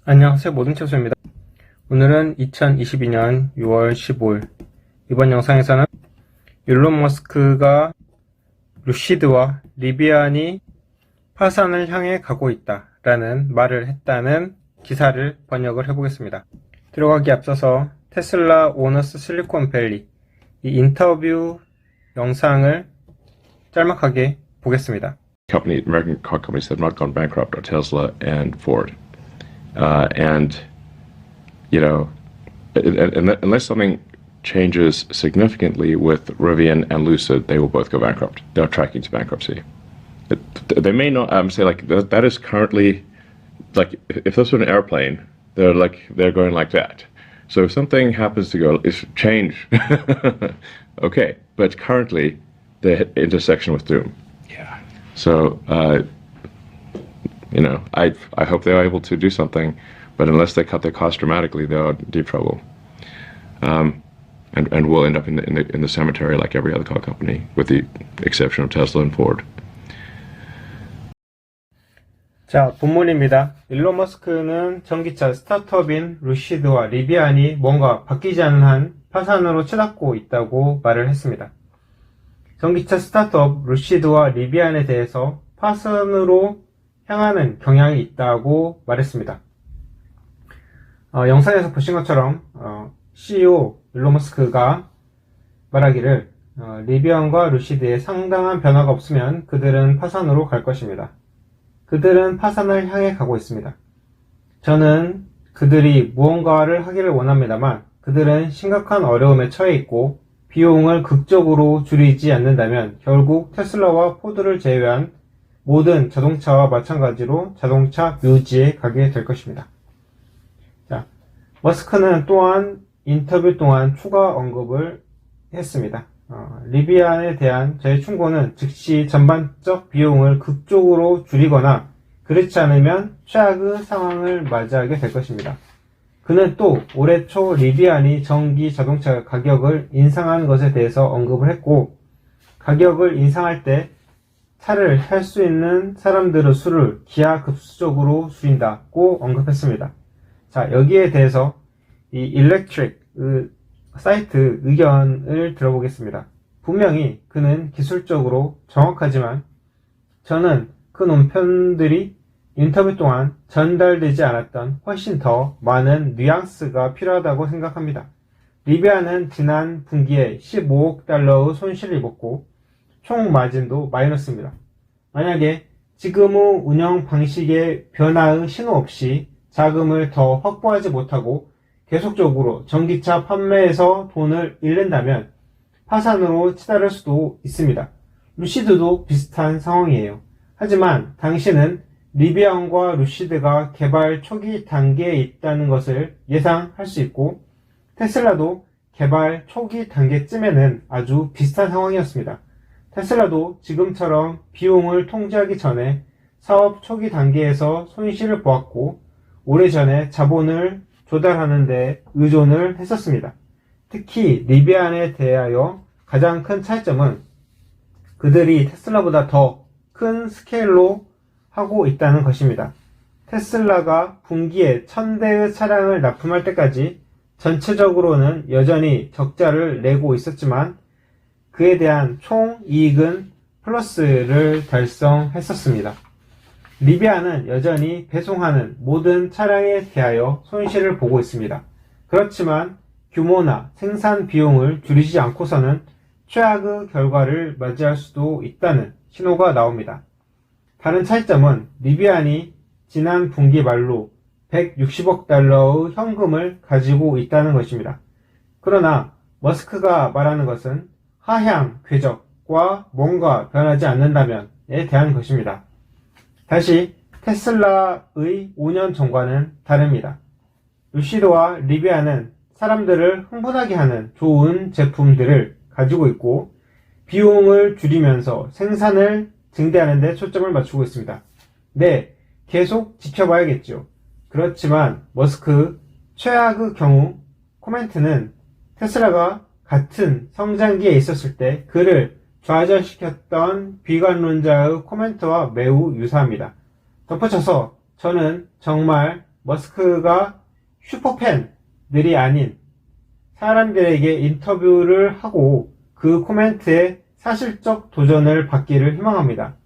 안녕하세요. 모든 채소입니다. 오늘은 2022년 6월 15일 이번 영상에서는 일론 머스크가 루시드와 리비안이 파산을 향해 가고 있다 라는 말을 했다는 기사를 번역을 해보겠습니다. 들어가기 앞서서 테슬라 오너스 실리콘밸리 이 인터뷰 영상을 짤막하게 보겠습니다. American car companies that have not gone bankrupt are Tesla and Ford. Unless something changes significantly with Rivian and Lucid, they will both go bankrupt. They're tracking to bankruptcy. They may not say like that is currently like if this were an airplane, they're going like that. So if something happens to go, it's change. Okay, but currently the intersection with doom. Yeah. So, I hope they're able to do something, but unless they cut their costs dramatically, they're in deep trouble. And we'll end up in the cemetery like every other car company, with the exception of Tesla and Ford. 자, 본문입니다. 일론 머스크는 전기차 스타트업인 루시드와 리비안이 뭔가 바뀌지 않는 한 파산으로 치닫고 있다고 말을 했습니다. 전기차 스타트업 루시드와 리비안에 대해서 파산으로 향하는 경향이 있다고 말했습니다. 영상에서 보신 것처럼 CEO 일론 머스크가 말하기를 리비안과 루시드에 상당한 변화가 없으면 그들은 파산으로 갈 것입니다. 그들은 파산을 향해 가고 있습니다. 저는 그들이 무언가를 하기를 원합니다만 그들은 심각한 어려움에 처해 있고 비용을 극적으로 줄이지 않는다면 결국 테슬라와 포드를 제외한 모든 자동차와 마찬가지로 자동차 묘지에 가게 될 것입니다. 자, 머스크는 또한 인터뷰 동안 추가 언급을 했습니다. 리비안에 대한 저의 충고는 즉시 전반적 비용을 극적으로 줄이거나 그렇지 않으면 최악의 상황을 맞이하게 될 것입니다. 그는 또 올해 초 리비안이 전기 자동차 가격을 인상한 것에 대해서 언급을 했고 가격을 인상할 때 차를 살 수 있는 사람들의 수를 기하급수적으로 줄인다고 언급했습니다. 자, 여기에 대해서 이 일렉트릭 사이트 의견을 들어보겠습니다. 분명히 그는 기술적으로 정확하지만 저는 그 논편들이 인터뷰 동안 전달되지 않았던 훨씬 더 많은 뉘앙스가 필요하다고 생각합니다. 리비안은 지난 분기에 15억 달러의 손실을 입었고 총 마진도 마이너스입니다. 만약에 지금의 운영 방식의 변화의 신호 없이 자금을 더 확보하지 못하고 계속적으로 전기차 판매에서 돈을 잃는다면 파산으로 치달을 수도 있습니다. 루시드도 비슷한 상황이에요. 하지만 당신은 리비안과 루시드가 개발 초기 단계에 있다는 것을 예상할 수 있고 테슬라도 개발 초기 단계쯤에는 아주 비슷한 상황이었습니다. 테슬라도 지금처럼 비용을 통제하기 전에 사업 초기 단계에서 손실을 보았고 오래전에 자본을 조달하는 데 의존을 했었습니다. 특히 리비안에 대하여 가장 큰 차이점은 그들이 테슬라보다 더 큰 스케일로 하고 있다는 것입니다. 테슬라가 분기에 1000대의 차량을 납품할 때까지 전체적으로는 여전히 적자를 내고 있었지만 그에 대한 총 이익은 플러스를 달성했었습니다. 리비안은 여전히 배송하는 모든 차량에 대하여 손실을 보고 있습니다. 그렇지만 규모나 생산 비용을 줄이지 않고서는 최악의 결과를 맞이할 수도 있다는 신호가 나옵니다. 다른 차이점은 리비안이 지난 분기 말로 160억 달러의 현금을 가지고 있다는 것입니다. 그러나 머스크가 말하는 것은 하향 궤적과 뭔가 변하지 않는다면에 대한 것입니다. 다시 테슬라의 5년 전과는 다릅니다. 루시드와 리비안은 사람들을 흥분하게 하는 좋은 제품들을 가지고 있고 비용을 줄이면서 생산을 증대하는 데 초점을 맞추고 있습니다. 네, 계속 지켜봐야겠죠. 그렇지만 머스크 최악의 경우 코멘트는 테슬라가 같은 성장기에 있었을 때 그를 좌절시켰던 비관론자의 코멘트와 매우 유사합니다. 덧붙여서 저는 정말 머스크가 슈퍼팬들이 아닌 사람들에게 인터뷰를 하고 그 코멘트에 사실적 도전을 받기를 희망합니다.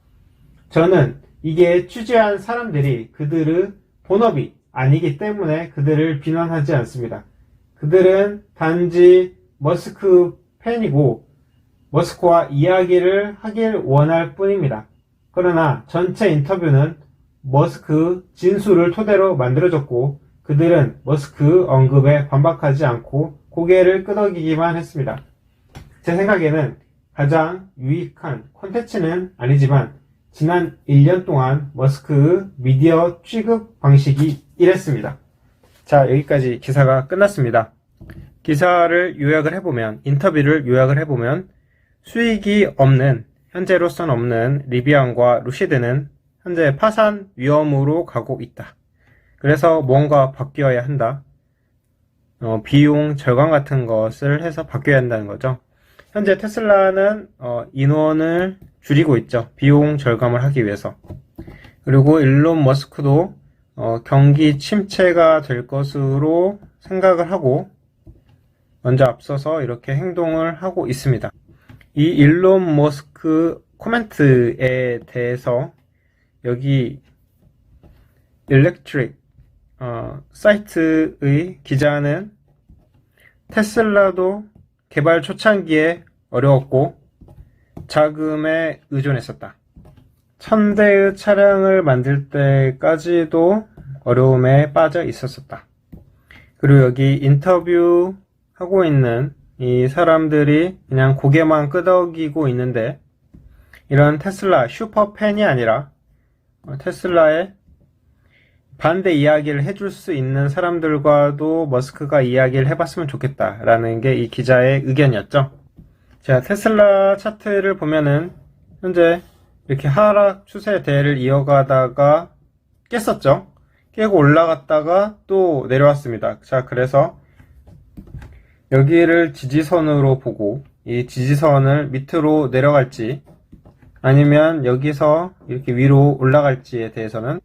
저는 이게 취재한 사람들이 그들의 본업이 아니기 때문에 그들을 비난하지 않습니다. 그들은 단지 머스크 팬이고 머스크와 이야기를 하길 원할 뿐입니다. 그러나 전체 인터뷰는 머스크 진술을 토대로 만들어졌고 그들은 머스크 언급에 반박하지 않고 고개를 끄덕이기만 했습니다. 제 생각에는 가장 유익한 콘텐츠는 아니지만 지난 1년 동안 머스크의 미디어 취급 방식이 이랬습니다. 자, 여기까지 기사가 끝났습니다. 기사를 요약을 해보면, 인터뷰를 요약을 해보면 수익이 없는, 현재로선 없는 리비안과 루시드는 현재 파산 위험으로 가고 있다. 그래서 뭔가 바뀌어야 한다. 비용 절감 같은 것을 해서 바뀌어야 한다는 거죠. 현재 테슬라는 인원을 줄이고 있죠. 비용 절감을 하기 위해서. 그리고 일론 머스크도 경기 침체가 될 것으로 생각을 하고 먼저 앞서서 이렇게 행동을 하고 있습니다. 이 일론 머스크 코멘트에 대해서 여기 일렉트릭 사이트의 기자는 테슬라도 개발 초창기에 어려웠고 자금에 의존했었다. 1000대의 차량을 만들 때까지도 어려움에 빠져 있었었다. 그리고 여기 인터뷰하고 있는 이 사람들이 그냥 고개만 끄덕이고 있는데 이런 테슬라 슈퍼팬이 아니라 테슬라의 반대 이야기를 해줄 수 있는 사람들과도 머스크가 이야기를 해봤으면 좋겠다라는 게 이 기자의 의견이었죠. 자, 테슬라 차트를 보면은 현재 이렇게 하락 추세대를 이어가다가 깼었죠. 깨고 올라갔다가 또 내려왔습니다. 자, 그래서 여기를 지지선으로 보고 이 지지선을 밑으로 내려갈지 아니면 여기서 이렇게 위로 올라갈지에 대해서는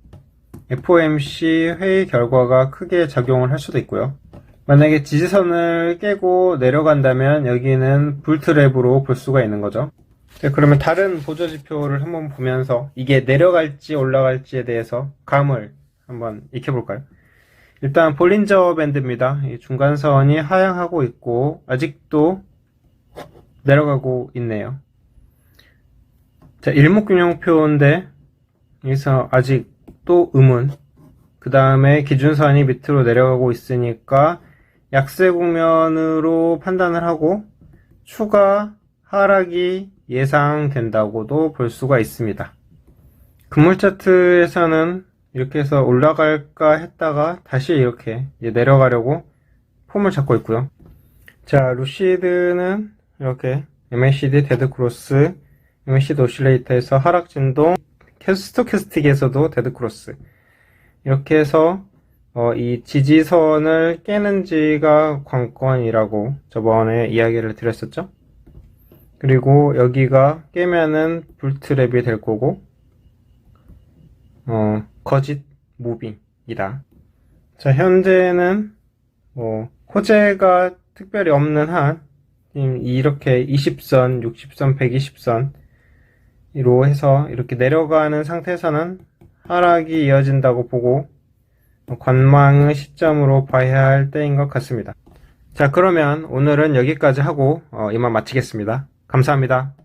FOMC 회의 결과가 크게 작용을 할 수도 있고요. 만약에 지지선을 깨고 내려간다면 여기는 불트랩으로 볼 수가 있는 거죠. 자, 그러면 다른 보조지표를 한번 보면서 이게 내려갈지 올라갈지에 대해서 감을 한번 익혀볼까요? 일단 볼린저 밴드입니다. 이 중간선이 하향하고 있고 아직도 내려가고 있네요. 자, 일목균형표인데 여기서 아직 또 음운, 그 다음에 기준선이 밑으로 내려가고 있으니까 약세 국면으로 판단을 하고 추가 하락이 예상된다고도 볼 수가 있습니다. 금물 차트에서는 이렇게 해서 올라갈까 했다가 다시 이렇게 내려가려고 폼을 잡고 있고요. 자, 루시드는 이렇게 MACD 데드크로스, MACD 오실레이터에서 하락 진동, 스토캐스틱에서도 데드크로스, 이렇게 해서 이 지지선을 깨는지가 관건이라고 저번에 이야기를 드렸었죠. 그리고 여기가 깨면은 불트랩이 될 거고 거짓 무빙이다. 자, 현재는 호재가 특별히 없는 한 이렇게 20선, 60선, 120선으로 해서 이렇게 내려가는 상태에서는 하락이 이어진다고 보고 관망의 시점으로 봐야 할 때인 것 같습니다. 자, 그러면 오늘은 여기까지 하고 이만 마치겠습니다. 감사합니다.